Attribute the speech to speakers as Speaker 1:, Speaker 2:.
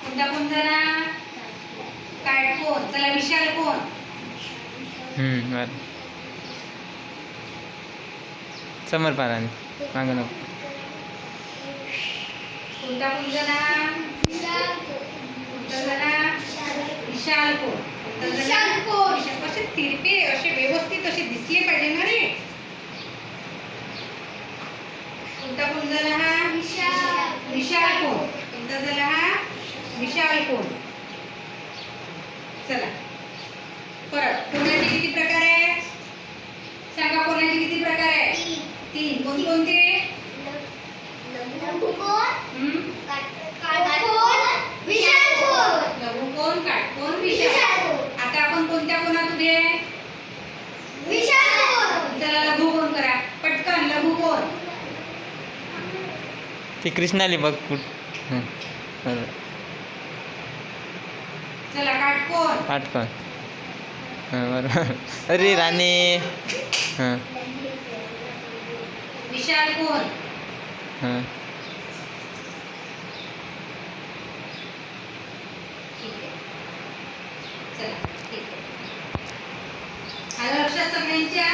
Speaker 1: कोणता कोण जरा काटकोन. चला विशाल कोण.
Speaker 2: बरं. समोर पारा मागं नको.
Speaker 1: कोणता कोण जरा विशाल कोण. असे तिरपे असे व्यवस्थित असे दिसले पाहिजे ना रे. कोणता कोण झाला हा विशाल कोण. कोणता झाला हा विशाल कोण. चला परत कोणाचे किती प्रकार आहे सांगा. कोणाचे किती प्रकार आहे. 3. कोणकोणते. लघुकोण काटकोण विशाल. आता आपण कोणत्या कोणात उभे. चला लघुकोण करा पटकन. लघुकोण.
Speaker 2: ती कृष्णाली बघ कुठ.
Speaker 1: चला काटकोण.
Speaker 2: काटकोण. बरोबर. अरे राणे.
Speaker 1: विशाल कोण. ठीक आहे. चला ठीक आहे. आलं लक्षात सगळ्यांच्या.